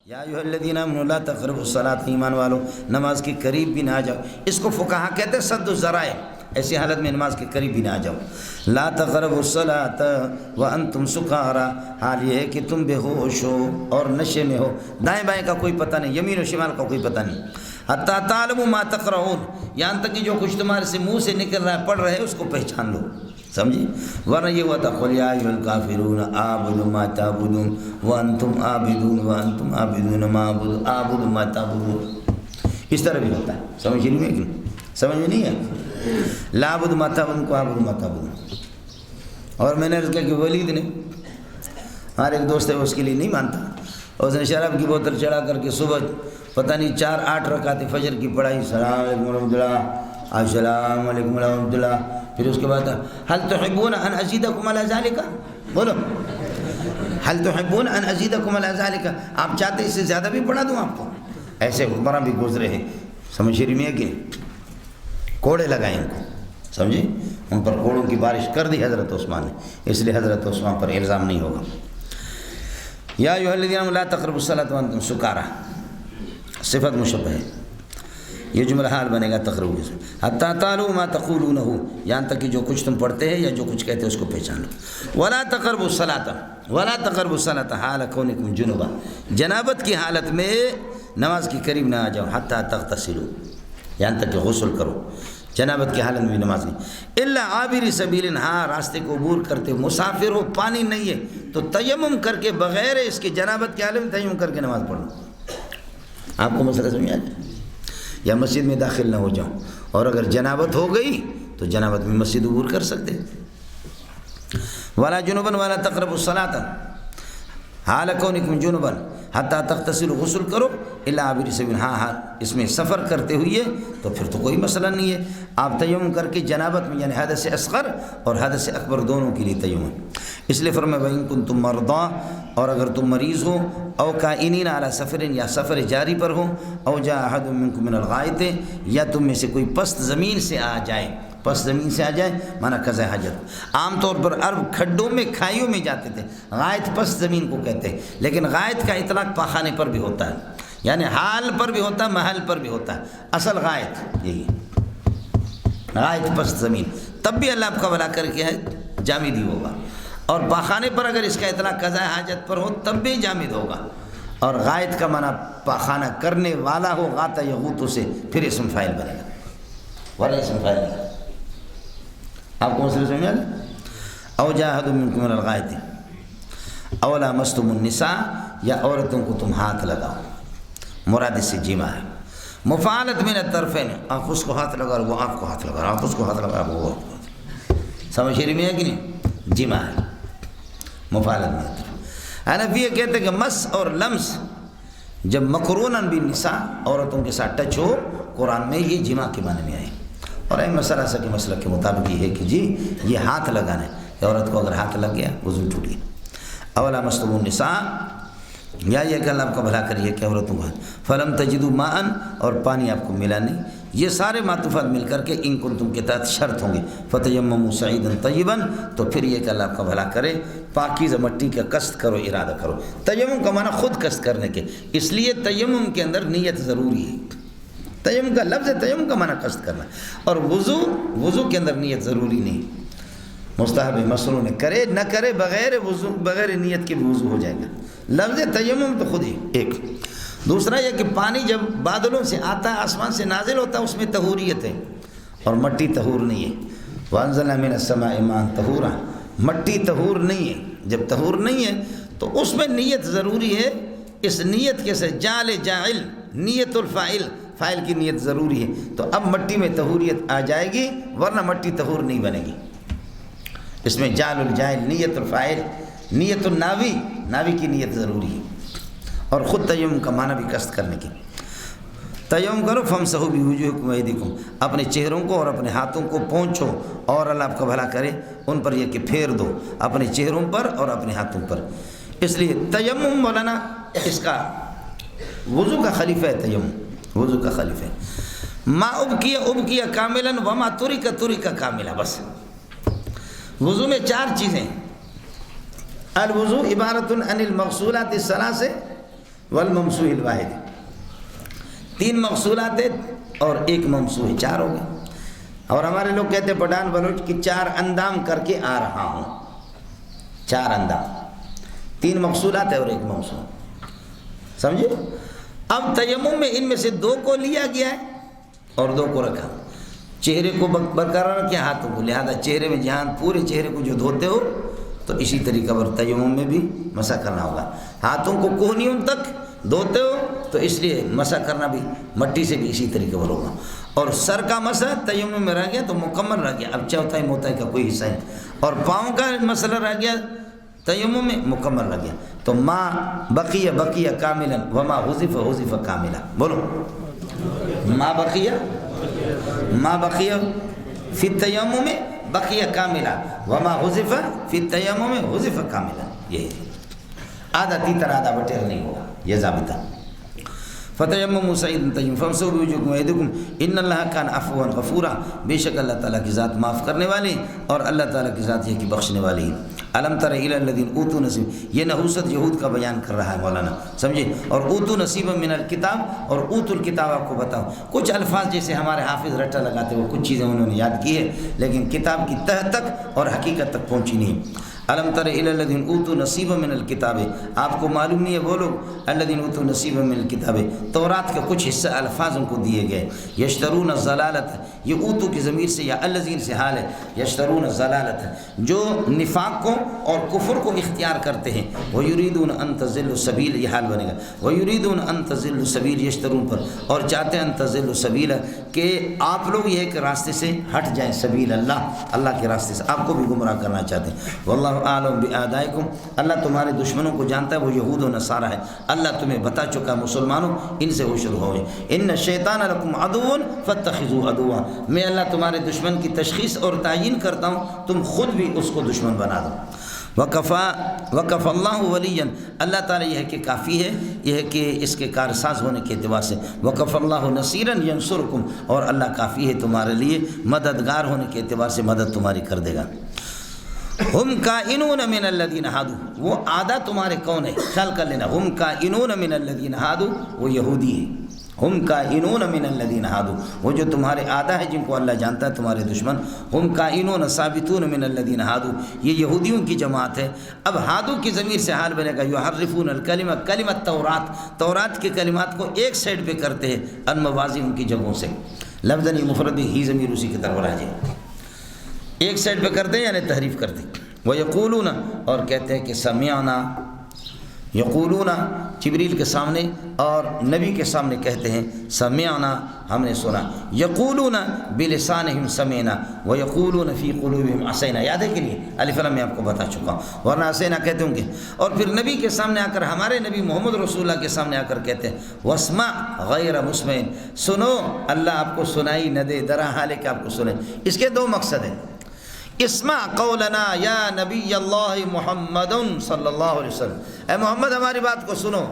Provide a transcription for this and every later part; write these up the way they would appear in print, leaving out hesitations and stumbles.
یا ایھا الذین آمنوا لا تقربوا الصلاۃ، ایمان والو نماز کے قریب بھی نہ آ جاؤ۔ اس کو فقہا کہتے ہیں سد الذرائع، ایسی حالت میں نماز کے قریب بھی نہ آ جاؤ۔ لا تقربوا الصلاۃ وانتم سکارا، حال یہ ہے کہ تم بے ہوش ہو اور نشے میں ہو، دائیں بائیں کا کوئی پتہ نہیں، یمین و شمال کا کوئی پتہ نہیں۔ حتیٰ تعلموا ما تقرؤون، یہاں تک کہ جو کچھ تمہارے سے منہ سے نکل رہا ہے پڑھ رہے اس کو پہچان لو، سمجھے؟ ورنہ یہ ہوا تھا قل یا ایھا الکافرون اعبد ما تعبدون وانتم عابدون وانتم عابدون ما اعبد ما تعبدون، اس طرح بھی ہوتا ہے، سمجھ نہیں ہے کہ سمجھ میں نہیں ہے؟ لا اعبد ما تعبدون کو اعبد ما تعبدون۔ اور میں نے عرض کیا کہ ولید نے، ہمارے ایک دوست ہے اس کے لیے نہیں مانتا، اس نے شراب کی بوتل چڑھا کر کے صبح پتہ نہیں 4-8 رکعت فجر کی پڑھائی، السلام علیکم ورحمۃ اللہ، السلام علیکم ورحمۃ اللہ، پھر اس کے بعد هل تحبون ان ازیدکم علی ذلک، بولو هل تحبون ان ازیدکم علی ذلک، آپ چاہتے اس سے زیادہ بھی پڑھا دوں آپ کو؟ ایسے عمرہ بھی گزرے ہیں، سمجھ شریف میں ہے کہ کوڑے لگائے ان کو، سمجھے؟ ان پر کوڑوں کی بارش کر دی حضرت عثمان نے، اس لیے حضرت عثمان پر الزام نہیں ہوگا۔ یا ایھا الذین آمنوا لا تقربوا الصلاۃ وانتم سکارا، صفت مشبہ ہے، یہ جملہ حال بنے گا تقرب سے، حتیٰ تعلموا ما تقولونہ، یہاں تک کہ جو کچھ تم پڑھتے ہیں یا جو کچھ کہتے ہیں اس کو پہچان لو۔ ولا تقربوا الصلاۃ، ولا تقربوا الصلاۃ حال کونکم جنبا، جنابت کی حالت میں نماز کے قریب نہ آ جاؤ، حتیٰ تغتسلوا، یہاں تک کہ غسل کرو، جنابت کی حالت میں نماز نہیں۔ الا عابر سبیل، ہاں راستے کو عبور کرتے ہو، مسافر ہو، پانی نہیں ہے تو تیمم کر کے بغیر اس کے جنابت کی حالت میں تیمم کر کے نماز پڑھ لو۔ آپ کو مسئلہ سمجھ آ جائے؟ یا مسجد میں داخل نہ ہو جاؤ، اور اگر جنابت ہو گئی تو جنابت میں مسجد عبور کر سکتے۔ ولا جنبا ولا تقربوا الصلاۃ حال کونکم جنبا حتیٰ تغتسلوا، غسل کرو، الا عابر سبیل، ہاں اس میں سفر کرتے ہوئے تو پھر تو کوئی مسئلہ نہیں ہے، آپ تیمم کر کے جنابت میں، یعنی حدث اصغر اور حدث اکبر دونوں کے لیے تیمم۔ اس لیے فرمایا وَإِن كُنتُم مَرْضَىٰ، اور اگر تم مریض ہو، او کائنین علی سفر، یا سفر جاری پر ہو، او جاء احد منکم من الغائط، یا تم میں سے کوئی پست زمین سے آ جائے، پس زمین سے آ جائے مانا قضاء حاجت۔ عام طور پر عرب کھڈوں میں کھائیوں میں جاتے تھے، غائط پس زمین کو کہتے ہیں، لیکن غائط کا اطلاق پاخانے پر بھی ہوتا ہے، یعنی حال پر بھی ہوتا ہے، محل پر بھی ہوتا ہے، اصل غائط یہی غائط پس زمین، تب بھی اللہ آپ کا بھلا کر کے ہے جامد ہی ہوگا، اور پاخانے پر اگر اس کا اطلاق قضاء حاجت پر ہو تب بھی جامد ہوگا، اور غائط کا معنی پاخانہ کرنے والا ہو، غاتا یغوتو سے پھر اسم فاعل بنے گا، ورنہ اسم فاعل نہیں۔ آپ کو مسئلہ سمجھ آگا؟ او جاء احد منکم من الغائط او لامستم النساء، یا عورتوں کو تم ہاتھ لگاؤ، مراد اس سے جمع ہے، مفعلت من الطرفین، آپ اس کو ہاتھ لگا وہ آپ کو ہاتھ لگا، آپ اس کو ہاتھ لگا وہ، سمجھ شریف میں ہے کہ نہیں؟ جمع ہے، مفعلت من الطرف۔ حنفیہ کہتے ہیں کہ مس اور لمس جب مقروناً بالنساء، عورتوں کے ساتھ ٹچ ہو، قرآن میں یہ جمع کے معنی میں آئے، اور اہم مسئلہ سا کے مسئلہ کے مطابق یہ ہے کہ جی یہ ہاتھ لگانا ہے، کہ عورت کو اگر ہاتھ لگ گیا وضو ٹوٹ گیا۔ اولا مستم النساء، یا یہ کہ اللہ آپ کا بھلا کریے کہ عورتوں کو فلم تجدوا ماء، اور پانی آپ کو ملا نہیں، یہ سارے معطوفات مل کر کے ان کنتم کے تحت شرط ہوں گے، فتیمموا صعیدا طیبا، تو پھر یہ کہ اللہ آپ کا بھلا کرے پاکیزہ مٹی کا قصد کرو، ارادہ کرو۔ تیمم کا معنی خود قصد کرنے کے، اس لیے تیمم کے اندر نیت ضروری ہے، تیمم کا لفظ ہے، تیمم کا معنی قصد کرنا، اور وضو کے اندر نیت ضروری نہیں، مستحب مسنون ہے، کرے نہ کرے بغیر وضو، بغیر نیت کے بھی وضو ہو جائے گا، لفظ تیمم تو خود ہی ایک۔ دوسرا یہ کہ پانی جب بادلوں سے آتا ہے، آسمان سے نازل ہوتا ہے، اس میں طہوریت ہے، اور مٹی طہور نہیں ہے، وانزلنا من السماء ماء طہورا، مٹی طہور نہیں ہے، جب طہور نہیں ہے تو اس میں نیت ضروری ہے، اس نیت کے سے جعل جاعل، نیت الفاعل، فاعل کی نیت ضروری ہے، تو اب مٹی میں طہوریت آ جائے گی، ورنہ مٹی طہور نہیں بنے گی۔ اس میں جعل الجاعل، نیت الفاعل، نیت الناوی، ناوی کی نیت ضروری ہے، اور خود تیمم کا معنی بھی قصد کرنے کی۔ تیمم کرو، فامسحوا بوجوہکم وایدیکم، اپنے چہروں کو اور اپنے ہاتھوں کو پہنچو، اور اللہ آپ کا بھلا کرے ان پر یہ کہ پھیر دو، اپنے چہروں پر اور اپنے ہاتھوں پر۔ اس لیے تیمم مولانا اس کا وضو کا خلیفہ ہے، تیمم وضو کا خلیفہ ہے۔ ما ابکیہ کاملا وما ترک کاملا، بس وضو میں 4 چیزیں، الوضو عبارت عن المغسولات الثلاث والممسوح الواحد، 3 مغسولات ہیں اور 1 ممسوح، 4 ہو گئے۔ اور ہمارے لوگ کہتے ہیں پٹھان بلوچ کہ 4 اندام کر کے آ رہا ہوں، 4 اندام، 3 مغسولات ہے اور 1 ممسوح، سمجھے؟ اب تیمم میں ان میں سے 2 کو لیا گیا ہے اور 2 کو رکھا، چہرے کو برقرار رکھا، ہاتھوں کو، لہذا چہرے میں جہاں پورے چہرے کو جو دھوتے ہو تو اسی طریقہ پر تیمم میں بھی مسح کرنا ہوگا، ہاتھوں کو کوہنیوں تک دھوتے ہو تو اس لیے مسح کرنا بھی مٹی سے بھی اسی طریقے پر ہوگا، اور سر کا مسح تیمم میں رہ گیا تو مکمل رہ گیا، اب چوتھائی موتائی کا کوئی حصہ نہیں، اور پاؤں کا مسئلہ رہ گیا تیمم میں مکمل رہ گیا، تو ما بقیہ بقیہ کاملا وما حذف حذف کاملا، بولو ما بقیہ فی التیمم میں بقیہ کاملا وما حذف فی التیمم میں حذف کاملا، یہ آدھا تیتر آدھا بٹیر نہیں ہوگا، یہ ضابطہ۔ فتیمموا صعیدا طیبا فامسحوا بوجوہکم وایدیکم ان اللہ کان عفوا غفورا، بے شک اللہ تعالیٰ کی ذات معاف کرنے والی اور اللہ تعالیٰ کی ذات یہ کہ بخشنے والی ہے۔ الم تر الی الذین اوتوا نصیب، یہ نحوست یہود کا بیان کر رہا ہے مولانا، سمجھے؟ اور اوتوا نصیبا من الکتاب، اور اوتوا الکتاب آپ کو بتاؤ، کچھ الفاظ جیسے ہمارے حافظ رٹا لگاتے وہ کچھ چیزیں انہوں نے یاد کی ہے لیکن کتاب کی تہ تک اور حقیقت تک پہنچی نہیں۔ الم تر الی الذین اوتوا نصیبا من الکتاب، آپ کو معلوم نہیں ہے وہ لوگ الذین اوتوا نصیبا من الکتاب، تورات کے کچھ حصہ الفاظ ان کو دیے گئے، یشترون الضلالۃ، یہ اوتوا کی ضمیر سے یا الذین سے حال ہے، یشترون الضلالۃ، جو نفاق کو اور کفر کو اختیار کرتے ہیں، ویریدون ان تضلوا السبیل، یہ حال بنے گا، ویریدون ان تضلوا السبیل، یشترون پر، اور چاہتے ہیں ان تضلوا السبیل کہ آپ لوگ یہ کہ راستے سے ہٹ جائیں، سبیل اللہ کے راستے سے آپ کو بھی گمراہ کرنا چاہتے ہیں۔ واللہ عالم بأعدائکم، اللہ تمہارے دشمنوں کو جانتا ہے، وہ یہود و نصارہ ہے، اللہ تمہیں بتا چکا مسلمانوں ان سے ہوش ہوئے، ان الشیطان لکم عدو فاتخذوه عدوا، میں اللہ تمہارے دشمن کی تشخیص اور تعیین کرتا ہوں، تم خود بھی اس کو دشمن بنا دو۔ وقف اللہ ولیًا، اللہ تعالیٰ یہ ہے کہ کافی ہے، یہ ہے کہ اس کے کارساز ہونے کے اعتبار سے، وقف اللہ نصیراً ینصرکم، اور اللہ کافی ہے تمہارے لیے مددگار ہونے کے اعتبار سے مدد تمہاری کر دے گا۔ ہم کائنون من الذین ہادو، وہ آدھا تمہارے کون ہے، خیال کر لینا، ہم کائنون من الذین ہادو، وہ یہودی ہے، ہم کائنون من الذین ہادو، وہ جو تمہارے آدھا ہے جن کو اللہ جانتا ہے تمہارے دشمن، ہم کائنون ثابتون من الذین ہادو، یہ یہودیوں کی جماعت ہے۔ اب ہادو کی ضمیر سے حال بنے گا، یحرفون الکلمہ، کلمۃ تورات کے کلمات کو ایک سائڈ پہ کرتے ہیں ان مواضع ان کی جگہوں سے، لفظاً یہ مفرد ہی ضمیر اسی کی طرف راجع، ایک سائڈ پہ کرتے ہیں یعنی تحریف کرتے ہیں۔ وَيَقُولُونَ، اور کہتے ہیں کہ سمعنا، یقولون جبریل کے سامنے اور نبی کے سامنے کہتے ہیں سمعنا، ہم نے سنا، یقولون بلسانہم سمعنا ویقولون فی قلوبہم عصینا، یاد ہے کہ نہیں؟ الف لام میں آپ کو بتا چکا ہوں، ورنہ عصینا کہتے ہوں گے۔ اور پھر نبی کے سامنے آ کر، ہمارے نبی محمد رسول اللہ کے سامنے آ کر کہتے ہیں واسمع غیر مسمع، سنو اللہ آپ کو سنائی نہ دے، درا حال ہے کہ آپ کو سنیں۔ اس کے 2 مقصد ہیں، اسمع قولنا یا نبی اللہ محمد صلی اللہ علیہ وسلم، اے محمد ہماری بات کو سنو،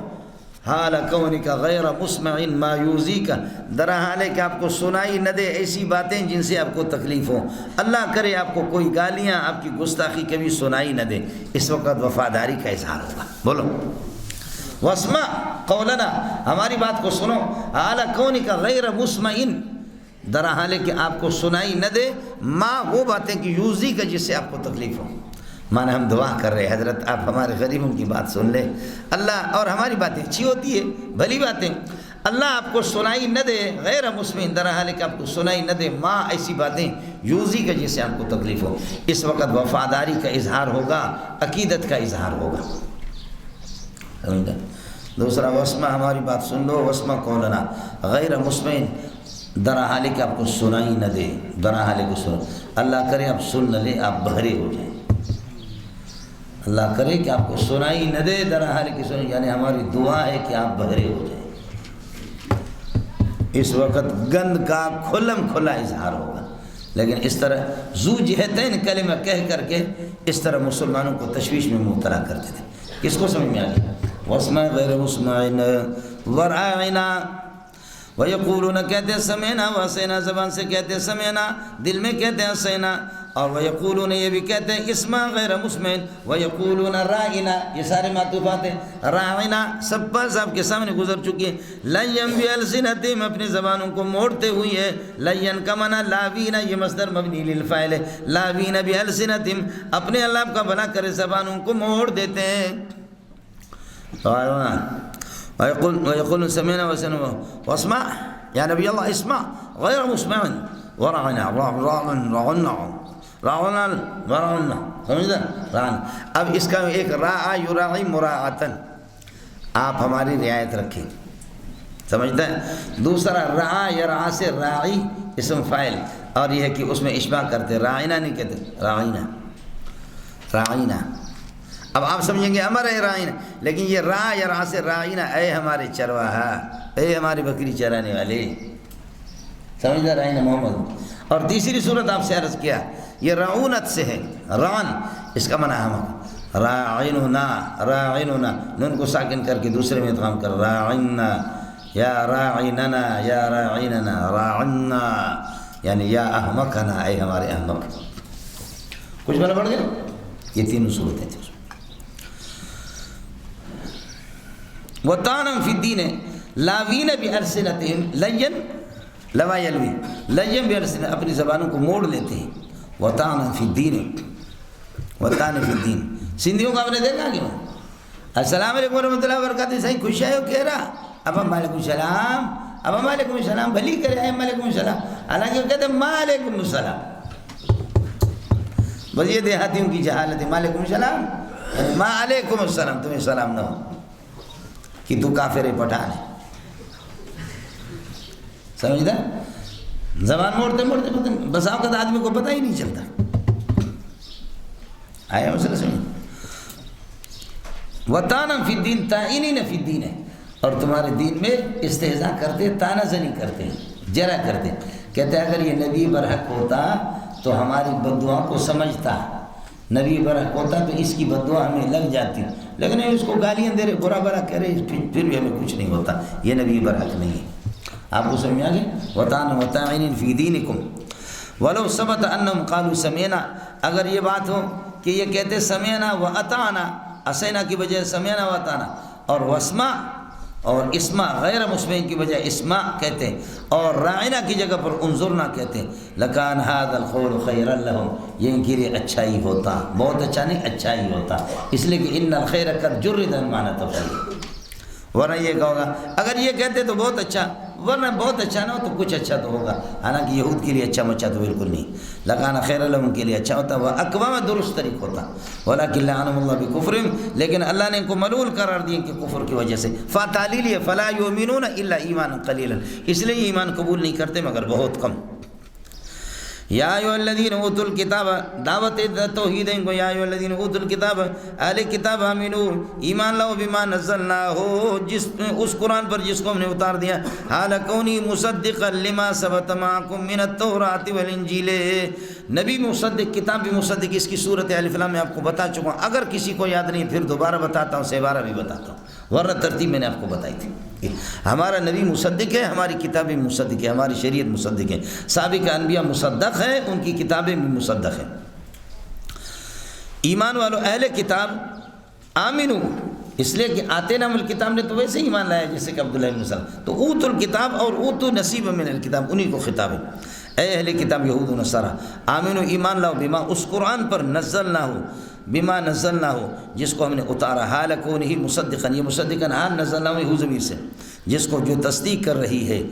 حال کونک غیر مسمع ما یوزیک، درا حال ہے کہ آپ کو سنائی نہ دے ایسی باتیں جن سے آپ کو تکلیف ہو، اللہ کرے آپ کو کوئی گالیاں، آپ کی گستاخی کبھی سنائی نہ دے، اس وقت وفاداری کا اظہار ہوگا۔ بولو واسمع قولنا، ہماری بات کو سنو، حال کونک غیر مسمع، درا حال ہے کہ آپ کو سنائی نہ دے، ماں وہ باتیں کہ یوزی کا جس سے آپ کو تکلیف ہو، مانا ہم دعا کر رہے ہیں حضرت آپ ہمارے غریبوں کی بات سن لیں اللہ، اور ہماری باتیں اچھی ہوتی ہے بھلی باتیں، اللہ آپ کو سنائی نہ دے، غیر مسمع، درا حال ہے کہ آپ کو سنائی نہ دے ماں ایسی باتیں یوزی کا جس سے آپ کو تکلیف ہو، اس وقت وفاداری کا اظہار ہوگا، عقیدت کا اظہار ہوگا۔ دوسرا واسمع، ہماری بات سن لو، واسمع قولنا غیر مسمع، درا حال کہ آپ کو سنائی نہ دے، درا حال کو سنو، اللہ کرے آپ سن نہ لے، آپ بہرے ہو جائیں، اللہ کرے کہ آپ کو سنائی نہ دے، درا حال کی سنیں، یعنی ہماری دعا ہے کہ آپ بہرے ہو جائیں۔ اس وقت گند کا کھلم کھلا اظہار ہوگا، لیکن اس طرح ذو جہتین کلمہ کہہ کر کے اس طرح مسلمانوں کو تشویش میں مبتلا کرتے تھے۔ کس کو سمجھ میں آ گیا؟ واسمع غیر مسمع وراعنا وَيَقُولُونَ کہتے ہیں سمعنا وَعَصَيْنَا، زبان سے کہتے ہیں سمعنا، دل میں کہتے ہیں عصینا. اور وَيَقُولُونَ یہ بھی کہتے ہیں اسما غیر مسمع. وَيَقُولُونَ رَائِنَا، یہ سارے معطوفات ہیں. رَائِنَا سب پر آپ کے سامنے گزر چکی ہے. لَيًّا بِأَلْسِنَتِهِمْ اپنی زبانوں کو موڑتے ہوئی ہے. لَيًّا کا معنی لاوینا، یہ مصدر مبنی للفاعل ہے. لاوینا بِأَلْسِنَتِهِمْ اپنے اللہ کا بھلا کرے زبانوں کو موڑ دیتے ہیں. وَيَقُولُونَ سَمِعْنَا وَاسْمَعْ یا نبی اللہ اسمع غیر مسمع وَرَعِنَا راعنا. سمجھا راعنا. اب اس کا ایک راعا یراعی مراعتن، آپ ہماری رعایت رکھیں، سمجھتا ہے. دوسرا رعا یرعا سے راعی اسم فاعل، اور یہ ہے کہ اس میں اشباع کرتے، راعنا نہیں کہتے، راعینا. اب آپ سمجھیں گے امر ہے راعینا، لیکن یہ را یرعا سے راعینا، اے ہمارے چرواہا، اے ہماری بکری چرانے والے. سمجھتا راعینا محمد. اور تیسری صورت آپ سے عرض کیا، یہ رعونت سے ہے، رعن اس کا منع ہم راعیننا، نون کو ساکن کر کے دوسرے میں ادغام کر، راعیننا یا راعیننا یا راعیننا راعنا، یعنی یا احمقنا، اے ہمارے احمق. کچھ بنا پڑ گیا. یہ تینوں صورتیں تھیں. وَطَعْنًا فِي الدِّينِ لَاوِينَ بِأَلْسِنَتِهِمْ لَيًّا لَوَا يَلْوِي، لَيًّا بِأَلْسِنَتِهِمْ اپنی زبانوں کو موڑ لیتے ہیں. وَطَعْنًا فِي الدِّينِ وَطَعْنًا فِي الدِّينِ. سندھیوں کو آپ نے دیکھا کیوں؟ السلام علیکم ورحمۃ اللہ وبرکاتہ، صحیح خوش ہے وہ کہہ رہا، اب ہم وعلیکم السلام، اب ہم وعلیکم السلام بھلی کرے ہیں، وعلیکم السلام، حالانکہ وہ کہتے ہیں وعلیکم السلام. بس یہ دیہاتیوں کی جہالت ہے. وعلیکم السلام، وعلیکم السلام، تمہیں سلام نہ ہو کہ تو کافر پٹھان ہے. سمجھتا؟ زبان موڑتے موڑتے بس اوقات آدمی کو پتہ ہی نہیں چلتا. آیا مسئلہ سمجھ. وَطَعْنًا فِي الدِّينِ طَاعِنِينَ فِي الدِّينِ، اور تمہارے دین میں استہزاء کرتے، طعنہ زنی کرتے، جرا کرتے. کہتے ہیں اگر یہ نبی برحق ہوتا تو ہماری بددعا کو سمجھتا، نبی برحق ہوتا تو اس کی بددعا ہمیں لگ جاتی، لیکن اس کو گالیاں دے رہے، برا برا کہہ رہے، پھر بھی ہمیں کچھ نہیں ہوتا. یہ نبی برحق نہیں ہے. آپ کو سمجھ آ گئے. وَطَعْنًا فِي دِينِكُمْ وَلَوْ ثَبَتَ أَنَّهُمْ قَالُوا سَمِعْنَا، اگر یہ بات ہو کہ یہ کہتے سمعنا وَأَطَعْنَا، عصینا کی بجائے سمعنا وَأَطَعْنَا، اور وَاسْمَعْ اور اسما غیر مسمع کی بجائے اسما کہتے ہیں، اور راعنا کی جگہ پر انظرنا کہتے ہیں، لَكَانَ هَذَا الْقَوْلُ خَيْرًا لَهُمْ، یہ ان کے لیے اچھا ہی ہوتا، بہت اچھا نہیں، اچھا ہی ہوتا. اس لیے کہ ان الخیر قد جرد معنی تفصیل. ورنہ یہ کہو گا اگر یہ کہتے تو بہت اچھا، ورنہ بہت اچھا نہ ہو تو کچھ اچھا تو ہوگا. حالانکہ یہود کے لیے اچھا مچا تو بالکل نہیں. لَكَانَ خَيْرًا لَهُمْ کے لیے اچھا ہوتا، وہ اقوام درست طریق ہوتا. وَلَكِنْ لَعَنَهُمُ اللَّهُ بِكُفْرِهِمْ، لیکن اللہ نے ان کو ملعون قرار دیا کہ کفر کی وجہ سے. فَتَعْلِيلِ فَلَا يُؤْمِنُونَ إِلَّا إِيمَانًا قَلِيلًا، اس لیے یہ ایمان قبول نہیں کرتے مگر بہت کم. یا ایھا الذین اوتوا الکتاب، دعوت توحید ان کو، یا ایھا الذین اوتوا الکتاب، اہل کتاب آمنو، ایمان لاؤ، بما نزلنا ہو، جس اس قرآن پر جس کو ہم نے اتار دیا، حال کونی مصدقا لما ثبت معکم من التوراۃ والانجیل، نبی مصدق، کتاب بھی مصدق. اس کی صورت الف لام میں آپ کو بتا چکا ہوں، اگر کسی کو یاد نہیں پھر دوبارہ بتاتا ہوں، سیبارہ بھی بتاتا ہوں، ورنہ ترتیب میں نے آپ کو بتائی تھی. ہمارا نبی مصدق ہے، ہماری کتابیں مصدق ہے، ہماری شریعت مصدق ہے. سابق انبیاء مصدق ہے، ان کی کتابیں بھی مصدق ہیں. ایمان والو اہل کتاب آمنو، اس لیے کہ آتے نام الکتاب نے تو ویسے ہی ایمان لایا جیسے کہ عبداللہ بن سلام، تو اوت الکتاب اور اوتو نصیب من الکتاب، انہی کو خطاب ہے. اے اہل کتاب یہود و نصارہ، آمنو ایمان لاؤ، بما اس قرآن پر نزلنا ہو، بما نزلنا ہو جس کو ہم نے اتارا، حال کونہ مصدقا، یہ مصدقا حال نزلنا ہو ضمیر سے، جس کو جو تصدیق کر رہی ہے،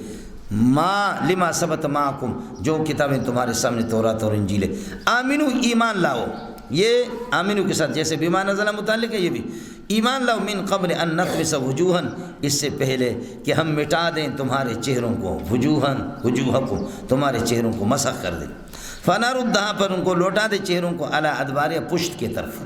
ما لما ثبت معکم، جو کتابیں تمہارے سامنے تورات اور انجیل ہے. آمنو ایمان لاؤ، یہ آمنو کے ساتھ جیسے بما نزلنا متعلق ہے، یہ بھی ایمان لاؤ، من قبل ان نطمس وجوہا، اس سے پہلے کہ ہم مٹا دیں تمہارے چہروں کو، وجوہکم، تمہارے چہروں کو مسح کر دیں. فنردھا، پر ان کو لوٹا دے چہروں کو، علی ادبارہا، پشت کی طرف.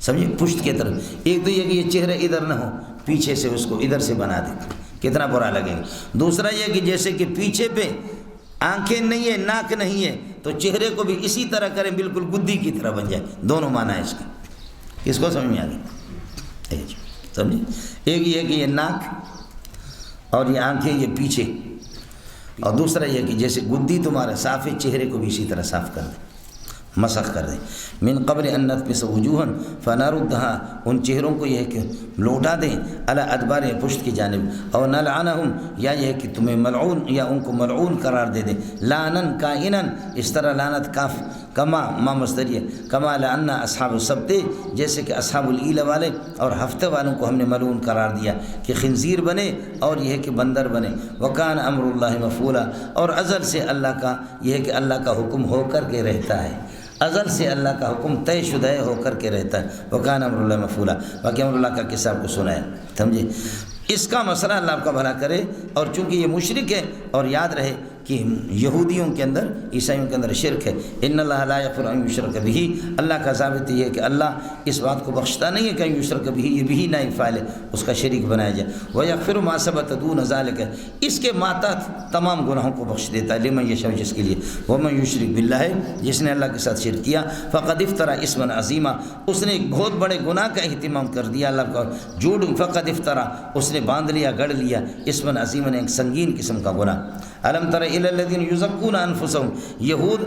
سمجھے، پشت کی طرف. ایک تو یہ کہ یہ چہرہ ادھر نہ ہو، پیچھے سے اس کو ادھر سے بنا دے، کتنا برا لگے گا. دوسرا یہ کہ جیسے کہ پیچھے پہ آنکھیں نہیں ہے، ناک نہیں ہے، تو چہرے کو بھی اسی طرح کریں، بالکل گدی کی طرح بن جائے. دونوں معنی ہے اس کا. اس کو سمجھ میں آ گئی؟ سمجھے. ایک یہ کہ یہ ناک اور یہ آنکھیں یہ پیچھے، اور دوسرا یہ کہ جیسے گدی تمہارا صاف ہے، چہرے کو بھی اسی طرح صاف کر دیں، مسح کر دیں۔ من قبل ان نطمس وجوہا فنردها، ان چہروں کو یہ ہے کہ لوٹا دیں، علی ادبار پشت کی جانب، اور نلعنہم، یا یہ ہے کہ تمہیں ملعون یا ان کو ملعون قرار دے دیں، لعنن کائنن، اس طرح لعنت کاف کما ما مصدریہ، کما لعنا اصحاب السبت، جیسے کہ اصحاب العیل والے اور ہفتے والوں کو ہم نے ملعون قرار دیا کہ خنزیر بنے اور یہ ہے کہ بندر بنے۔ وکان امر اللہ مفعولا، اور ازل سے اللہ کا یہ ہے کہ اللہ کا حکم ہو کر کے رہتا ہے، ازل سے اللہ کا حکم طے شدہ ہو کر کے رہتا ہے۔ وکان امر اللہ مفعولا، باقی امر اللہ کا قصہ آپ کو سنایا، سمجھے؟ اس کا مسئلہ اللہ آپ کا بھلا کرے۔ اور چونکہ یہ مشرک ہے، اور یاد رہے کہ یہودیوں کے اندر، عیسائیوں کے اندر شرک ہے، ان اللہ لا یغفر ان یشرک بہ، اللہ کا ضابطہ یہ ہے کہ اللہ اس بات کو بخشتا نہیں ہے کہ ان یشرک بہ، یہ بھی نائب فاعل ہے، اس کا شریک بنایا جائے، ویغفر ما سبق دون ذلک، اس کے ماتحت تمام گناہوں کو بخش دیتا ہے، لمن یشاء، جس کے لیے، ومن یشرک باللہ، جس نے اللہ کے ساتھ شرک کیا، فقد افترى اسما عظیما، اس نے ایک بہت بڑے گناہ کا اہتمام کر دیا، اللہ کا جھوٹ، فقد افترى، اس نے باندھ لیا، گڑھ لیا، اسما عظیما، ایک سنگین قسم کا گناہ۔ الم تر الی الذین یزکون انفسهم، یہود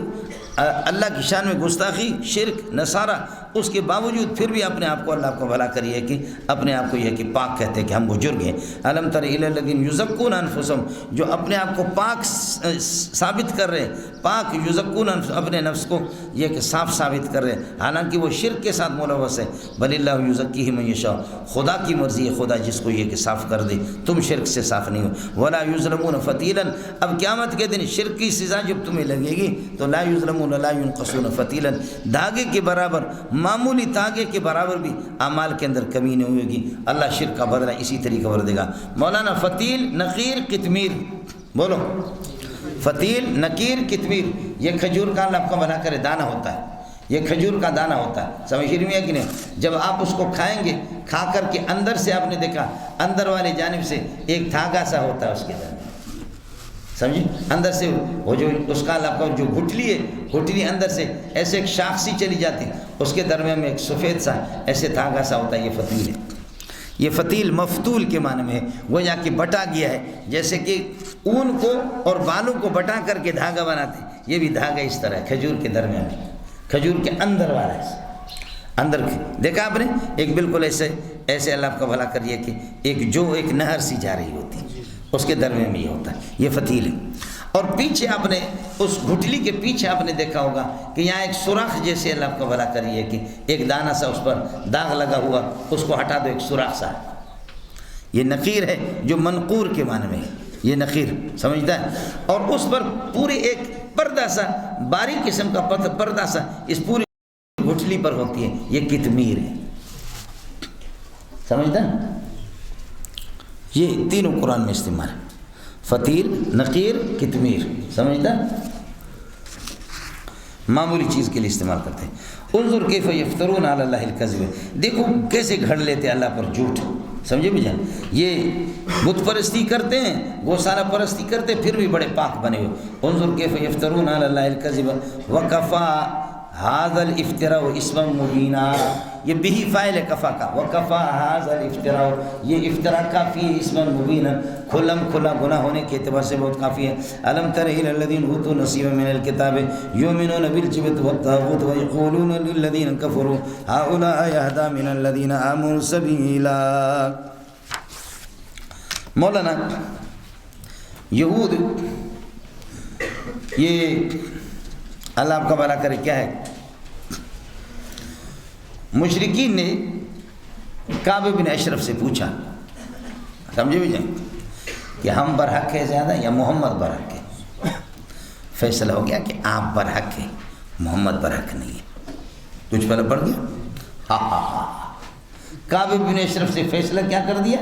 اللہ کی شان میں گستاخی، شرک، نصارہ، اس کے باوجود پھر بھی اپنے آپ کو، اللہ کو بھلا کریے کہ اپنے آپ کو یہ کہ پاک کہتے ہیں کہ ہم بزرگ ہیں۔ الم تر الی الذین یزکون انفسهم، جو اپنے آپ کو پاک ثابت کر رہے ہیں، پاک، یزکون اپنے نفس کو یہ کہ صاف ثابت کر رہے ہیں، حالانکہ وہ شرک کے ساتھ ملوث ہے۔ بل اللہ یزکی من یشاء، خدا کی مرضی ہے، خدا جس کو یہ کہ صاف کر دے، تم شرک سے صاف نہیں ہو۔ ولا یظلمون فتیلا، اب قیامت کے دن شرک کی سزا جب تمہیں لگے گی تو لا یظلمون لا ينقصون فتیلا، دھاگے کے برابر، معمولی دھاگے کے برابر بھی اعمال کے اندر کمی نہیں ہوئے گی، اللہ شرک کا بدلہ اسی طریقے پر دے گا۔ مولانا فتیل، نقیر، قطمیر، بولو، فتیل، نقیر، قطمیر، یہ کھجور کا، اللہ آپ کا بھلا کرے، دانہ ہوتا ہے، یہ کھجور کا دانہ ہوتا ہے، سمجھ رہی ہے کہ نہیں؟ جب آپ اس کو کھائیں گے، کھا کر کے اندر سے آپ نے دیکھا، اندر والی جانب سے ایک دھاگا سا ہوتا ہے اس کے اندر، سمجھے؟ اندر سے وہ جو اس کا آپ کا جو گھٹلی ہے، گھٹلی اندر سے ایسے ایک شاخ سی چلی جاتی ہے، اس کے درمیان میں ایک سفید سا ایسے دھاگا سا ہوتا ہے، یہ فتیل ہے۔ یہ فتیل مفتول کے معنی میں ہے، وہ جا کے بٹا گیا ہے، جیسے کہ اون کو اور بالوں کو بٹا کر کے دھاگا بناتے ہیں، یہ بھی دھاگا اس طرح ہے، کھجور کے درمیان میں، کھجور کے اندر والا ہے، اندر دیکھا آپ نے، ایک بالکل ایسے اللہ آپ کا بھلا کریے کہ ایک نہر سی جا رہی ہوتی ہے، اس کے درمیان میں یہ ہوتا ہے، یہ فتیل ہے۔ اور پیچھے آپ نے اس گھٹلی کے پیچھے آپ نے دیکھا ہوگا کہ یہاں ایک سوراخ جیسے اللہ آپ کا بھلا کریے کہ ایک دانہ سا اس پر داغ لگا ہوا، اس کو ہٹا دو، ایک سوراخ سا، یہ نقیر ہے جو منقور کے معنی میں ہے، یہ نقیر، سمجھتا ہے؟ اور اس پر پورے ایک پردہ سا، باریک قسم کا پردہ سا اس پوری گھٹلی پر ہوتی ہے، یہ قطمیر ہے، سمجھتا ہے؟ یہ تینوں قرآن میں استعمال ہے، فتیل، نقیر، قطمیر، سمجھتا؟ معمولی چیز کے لیے استعمال کرتے ہیں۔ انظر کیف یفترون علی اللہ الکذب، دیکھو کیسے گھڑ لیتے اللہ پر جھوٹ، سمجھے بھی جان؟ یہ بت پرستی کرتے ہیں، گوسالہ پرستی کرتے، پھر بھی بڑے پاک بنے ہوئے۔ انظر کیف یفترون علی اللہ الکذب وکفا ھذا الافتراء اسما مبینا، یہ بھی فاعل ہے کفا کا، وکفا ھذا الافتراء، یہ افتراء کافی ہے، اسما مبینا، کھلم کھلا گناہ ہونے کے اعتبار سے بہت کافی ہے۔ الم تر الی الذین اوتوا نصیبا من الکتاب یؤمنون بالجبت والطاغوت ویقولون للذین کفروا هؤلاء اهدی من الذین آمنوا سبیلا۔ مولانا یہود، یہ اللہ آپ کا بھلا کرے کیا ہے، مشرکین نے کعب بن اشرف سے پوچھا، سمجھے بھی جائیں، کہ ہم برحق ہے زیادہ یا محمد برحق ہے؟ فیصلہ ہو گیا کہ آپ برحق ہیں، محمد برحق نہیں ہے۔ کچھ پہلے پڑھ گیا، ہاں ہاں ہاں، کعب بن اشرف سے فیصلہ کیا کر دیا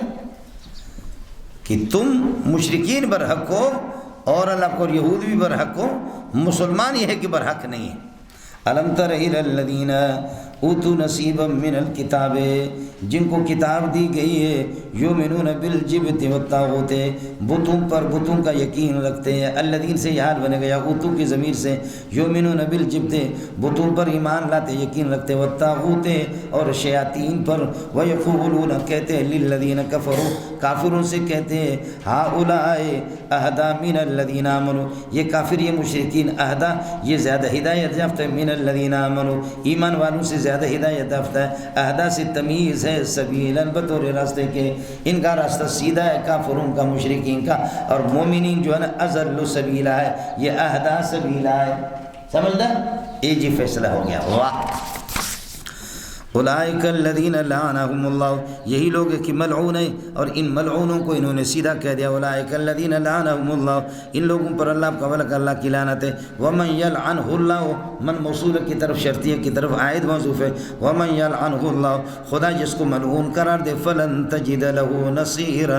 کہ تم مشرکین برحق ہو اور اللہ کو یہود بھی برحق ہو، مسلمان یہ ہے کہ برحق نہیں ہے۔ الم تر الی الذین اوتو نصیبا من الکتاب، جن کو کتاب دی گئی ہے، یؤمنون بالجبت والطاغوت، بتوں پر بتوں کا یقین رکھتے ہیں، الذین سے یہ حال بنے گا، یا اوتو کی ضمیر سے، یؤمنون بالجبت بتوں پر ایمان لاتے یقین رکھتے، والطاغوت اور شیاطین پر، ویقولون کہتے ہیں، للذین کفروا کافروں سے کہتے ہیں، ہؤلاء اہدی من الذین آمنوا، یہ کافر یہ مشرکین اہدی یہ زیادہ ہدایت یافتہ ہے، من الذین آمنوا ایمان والوں سے زیادہ ہدایت یافتہ ہے، اہدی سے تمیز ہے، سبیلا بطور راستے کے، ان کا راستہ سیدھا ہے کافروں کا مشرکین کا، اور مومنین جو ہے نا اضل سبیلا ہے، یہ اہدی سبیلا ہے، سمجھنا یہ جی فیصلہ ہو گیا۔ واہ، اولئک الذین لعنہم اللہ، یہی لوگ کہ ملعون ہیں اور ان ملعونوں کو انہوں نے سیدھا کہہ دیا، اولئک الذین لعنہم اللہ، ان لوگوں پر اللہ کا ولک اللہ کی لعنت ہے، ومن یلعنہ اللہ، من موصول کی طرف شرطیہ کی طرف عائد موصوف ہے، ومن یلعنہ اللہ، خدا جس کو ملعون قرار دے، فلن تجد له نصیرا،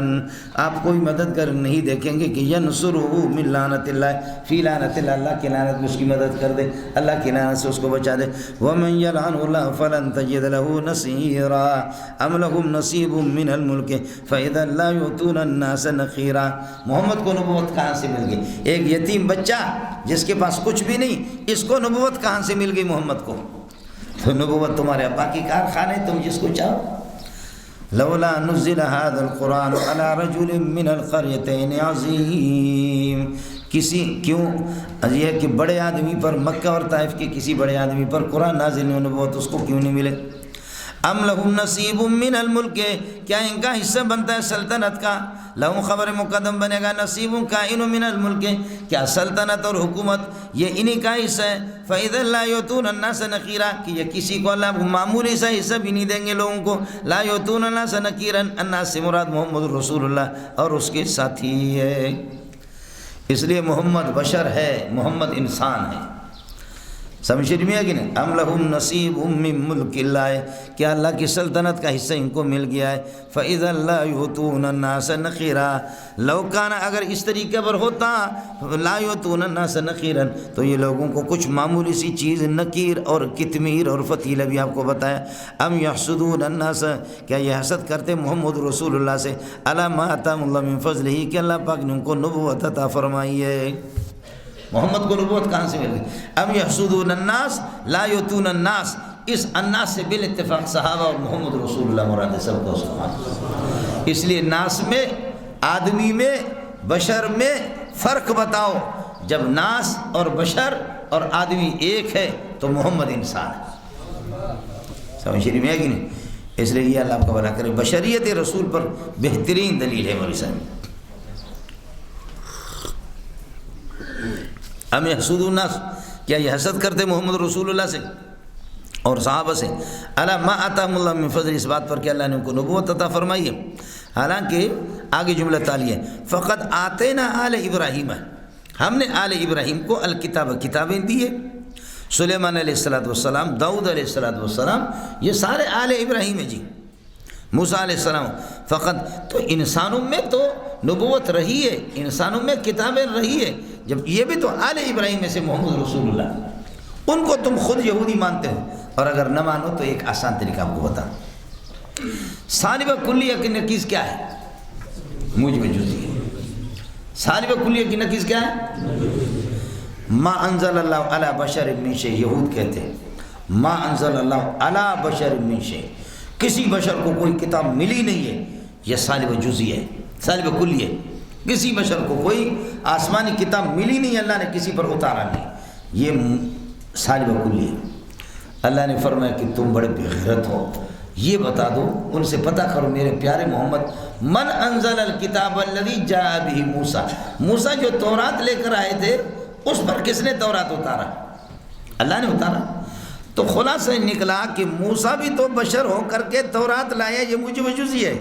آپ کوئی مددگار نہیں دیکھیں گے کہ ینصرہ من لعنت اللہ، فی لعنت اللہ، اللہ کی لعنت میں اس کی مدد کر دے، اللہ کی لعنت سے اس کو بچا دے، ومن یلعنہ اللہ فلن تجد له نصيرا ام لهم نصيب من الملك فاذا لا يؤتون الناس نقيرا۔ محمد کو نبوت کہاں سے مل گئی؟ ایک یتیم بچہ جس کے پاس کچھ بھی نہیں، اس کو نبوت کہاں سے مل گئی محمد کو؟ تو نبوت تمہارے ابا کی کارخانے، تم جس کو چاہو۔ لولا نزل هذا القرآن على رجل من القريتين عظيم، کسی کیوں یہ کہ بڑے آدمی پر، مکہ اور طائف کے کسی بڑے آدمی پر قرآن نازل نہیں، نبوت اس کو کیوں نہیں ملے؟ ام لہم نصیب من الملک، کیا ان کا حصہ بنتا ہے سلطنت کا؟ لہم خبر مقدم بنے گا، نصیب کائن من الملک، کیا سلطنت اور حکومت یہ انہی کا حصہ ہے؟ فَإِذَا لَا يُؤْتُونَ النَّاسَ نَقِيرًا، کہ یہ کسی کو اللہ معمولی سا حصہ بھی نہیں دیں گے لوگوں کو، لا يُؤْتُونَ النَّاسَ نَقِيرًا، الناس سے مراد محمد رسول اللہ اور اس کے ساتھی ہے، اس لیے محمد بشر ہے، محمد انسان ہے، سمجھ میں ہے کہ نہیں؟ ام لہم نصیب من ملک اللہ، کیا اللہ کی سلطنت کا حصہ ان کو مل گیا ہے؟ فَإِذَا لَا يُؤْتُونَ النَّاسَ نَقِيرًا، لو کان اگر اس طریقے پر ہوتا، لا يُؤْتُونَ النَّاسَ نَقِيرًا، تو یہ لوگوں کو کچھ معمولی سی چیز نقیر اور کتمیر اور فتیلہ بھی آپ کو بتایا۔ ام يحسدون الناس، کیا یہ حسد کرتے محمد رسول اللہ سے، علی ما آتاہم اللہ من فضلہ، کہ اللہ پاک نے ان کو نبوت عطا فرمائی ہے۔ محمد کو نبوت کہاں سے مل گئی؟ ام یحسدون الناس لا یؤتون الناس، اس الناس سے بالاتفاق صحابہ اور محمد رسول اللہ مراد ہے، سب کو سبحان۔ اس لیے ناس میں، آدمی میں، بشر میں فرق بتاؤ، جب ناس اور بشر اور آدمی ایک ہے تو محمد انسان ہے، سمجھ شریف میں ہے کہ نہیں؟ اس لیے یہ اللہ آپ کا بھلا کرے، بشریت رسول پر بہترین دلیل ہے مولانا صاحب۔ ام یحسدون الناس، کیا یہ حسد کرتے محمد رسول اللہ سے اور صحابہ سے، الا ما آتاہم اللہ من فضل، اس بات پر کہ اللہ نے ان کو نبوت عطا فرمائی ہے۔ حالانکہ آگے جملہ تالی ہے، فقد آتینا آل ابراہیم، ہم نے آل ابراہیم کو الکتاب، کتابیں دی ہے، سلیمان علیہ السلام، داؤد علیہ السلام، یہ سارے آل ابراہیم ہے جی، موسیٰ علیہ السلام۔ فقط تو انسانوں میں تو نبوت رہی ہے، انسانوں میں کتابیں رہی ہے، جب یہ بھی تو آل ابراہیم میں سے محمد رسول اللہ، ان کو تم خود یہودی مانتے ہو، اور اگر نہ مانو تو ایک آسان طریقہ آپ کو بتا، صالب کلیہ کی نقیض کیا ہے؟ موجب جزئی۔ صالب کلیہ کی نقیض کیا ہے؟ ما انزل اللہ علی بشر من شیء، یہود کہتے ہیں ما انزل اللہ علی بشر من شیء، کسی بشر کو کوئی کتاب ملی نہیں ہے، یہ صالب جزئی ہے، صالب کلی ہے، کسی بشر کو کوئی آسمانی کتاب ملی نہیں، اللہ نے کسی پر اتارا نہیں، یہ صالب کلی ہے۔ اللہ نے فرمایا کہ تم بڑے بے غیرت ہو، یہ بتا دو، ان سے پتہ کرو میرے پیارے محمد، من انزل الکتاب الذی جاء بہ موسیٰ، موسیٰ جو تورات لے کر آئے تھے اس پر کس نے تورات اتارا؟ اللہ نے اتارا۔ تو خلاصہ نکلا کہ موسیٰ بھی تو بشر ہو کر کے تورات لایا، یہ موجب جزئی ہے،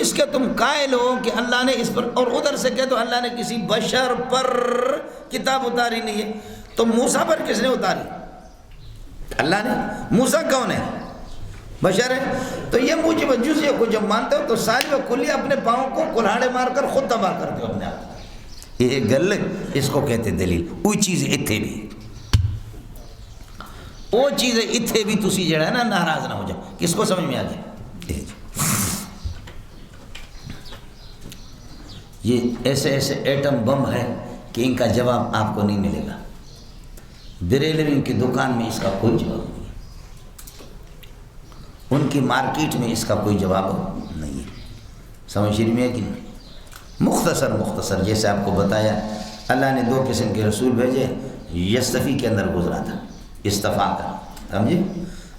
اس کے تم قائل ہو کہ اللہ نے اس پر، اور ادھر سے کہہ دو اللہ نے کسی بشر پر کتاب اتاری نہیں ہے، تو موسیٰ پر کس نے اتاری؟ اللہ نے۔ موسیٰ کون ہے؟ بشر ہے۔ تو یہ موجب جزئی کو جب مانتے ہو تو صالب کلی اپنے پاؤں کو کلہاڑے مار کر خود تباہ کرتے ہو اپنے آپ، یہ گل، اس کو کہتے دلیل، کوئی چیز اتنے بھی وہ چیزیں اتنے بھی تسی جڑا ہے نا ناراض نہ ہو جاؤ. کس کو سمجھ میں آ گیا؟ یہ ایسے ایسے ایٹم بم ہے کہ ان کا جواب آپ کو نہیں ملے گا. بریلوی کی دکان میں اس کا کوئی جواب نہیں ہے، ان کی مارکیٹ میں اس کا کوئی جواب نہیں ہے. سمجھ میں ہے کہ نہیں؟ مختصر جیسے آپ کو بتایا اللہ نے 2 قسم کے رسول بھیجے. یستفی کے اندر گزرا تھا، استفا کا، سمجھے؟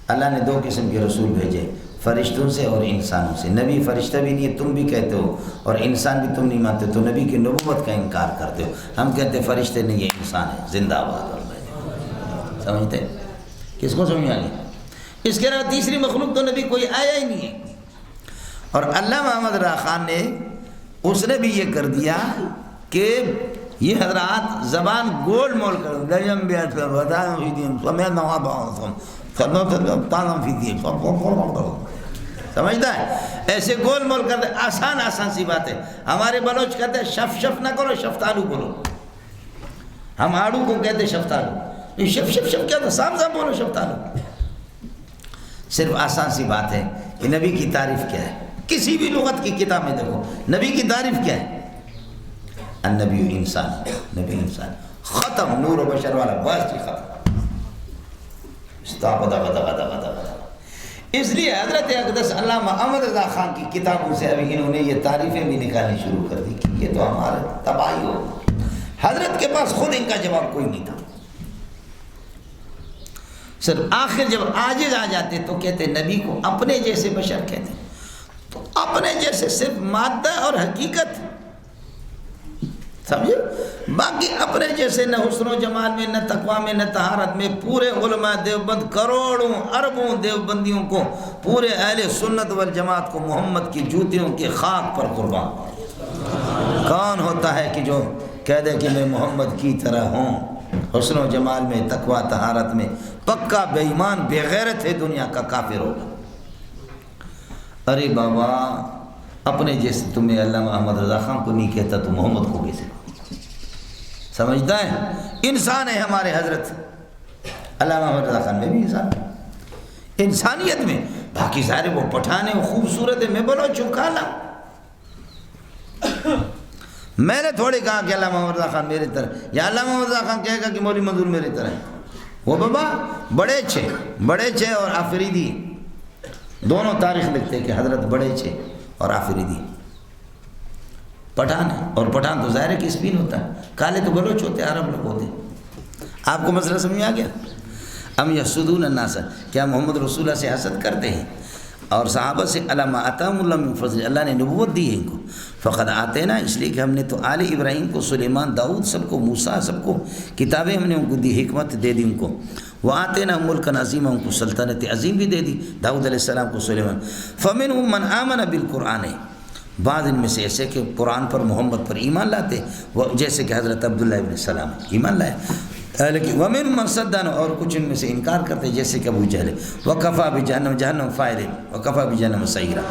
اللہ نے 2 قسم کے رسول بھیجے، فرشتوں سے اور انسانوں سے. نبی فرشتہ بھی نہیں ہے تم بھی کہتے ہو، اور انسان بھی تم نہیں مانتے، تو نبی کی نبوت کا انکار کرتے ہو. ہم کہتے فرشتے نہیں، یہ انسان ہے. زندہ آباد. سمجھتے؟ کس کو سمجھ آ گئی؟ اس کے علاوہ تیسری مخلوق تو نبی کوئی آیا ہی نہیں ہے. اور علامہ احمد رضا خان نے اس نے بھی یہ کر دیا کہ یہ حضرات زبان گول مول کر سمجھتا ہے؟ ایسے گول مول کر دے. آسان سی بات ہے. ہمارے بلوچ کہتے ہیں شف شف نہ کرو، شفتالو بولو. ہم آڑو کو کہتے شفتالو. شف شف شف کیا تھا؟ صاف صاف بولو شفتالو. صرف آسان سی بات ہے کہ نبی کی تعریف کیا ہے. کسی بھی لغت کی کتاب میں دیکھو نبی کی تعریف کیا ہے؟ النبی انسان، نبی انسان. ختم. نور و بشر والا بس جی ختم. اس لیے حضرت اقدس علامہ احمد رضا خان کی کتابوں سے ابھی انہوں نے یہ تعریفیں بھی نکالنی شروع کر دی کہ یہ تو ہمارے تباہی ہو. حضرت کے پاس خود ان کا جواب کوئی نہیں تھا. صرف آخر جب عاجز آ جاتے تو کہتے نبی کو اپنے جیسے بشر کہتے. تو اپنے جیسے صرف مادہ اور حقیقت، سمجھے؟ باقی اپنے جیسے نہ حسن و جمال میں، نہ تقوی میں، نہ طہارت میں. پورے علماء دیوبند کروڑوں اربوں دیوبندیوں کو، پورے اہل سنت والجماعت کو محمد کی جوتیوں کے خاک پر قربان. کون ہوتا ہے کہ جو کہہ دے کہ میں محمد کی طرح ہوں، حسن و جمال میں، تقوی طہارت میں؟ پکا بے ایمان بے غیرت ہے، دنیا کا کافر ہوگا. ارے بابا اپنے جیسے تمہیں علامہ احمد رضا خان کو نہیں کہتا تو محمد کو کیسے؟ سمجھتا ہے؟ انسان ہے ہمارے حضرت علامہ احمد رضا خان میں بھی انسان، انسانیت میں. باقی سارے وہ پٹھانے خوبصورت ہے، میں بلوچ ہوں کالا. میں نے تھوڑی کہا کہ علامہ احمد رضا خان میری طرح، یا علامہ احمد رضا خان کہے گا کہ مولوی منظور میری طرح ہے. وہ بابا بڑے چھے اور آفریدی دونوں تاریخ لکھتے ہیں کہ حضرت بڑے چھے اور آفریدی. پٹھان ہے، اور پٹھان تو ظاہر ہے کہ اسپین ہوتا ہے. کالے تو بلوچ ہوتے، عرب لوگ ہوتے. آپ کو مسئلہ سمجھ آ گیا؟ ام یحسدون الناس، کیا محمد رسول اللہ سے حسد کرتے ہیں اور صحابہ سے؟ علامہ اتاہم اللہ من فضل، اللہ نے نبوت دی ہے ان کو. فقد آتینا، اس لیے کہ ہم نے تو آل ابراہیم کو، سلیمان، داؤد، سب کو، موسیٰ، سب کو کتابیں ہم نے ان کو دی، حکمت دے دی ان کو. وہ آتینا ملک عظیم، ان کو سلطنت عظیم بھی دے دی، داؤد علیہ السلام کو، سلیمان. فمنہم من آمن بالقرآن، بعض ان میں سے ایسے کہ قرآن پر، محمد پر ایمان لاتے، وہ جیسے کہ حضرت عبداللہ ابن السلام ایمان لائے. لیکن ومن من صدن، اور کچھ ان میں سے انکار کرتے جیسے کہ ابو جہل. وکفا بجہنم، جہنم فائر، وکفا بجہنم سعیرا.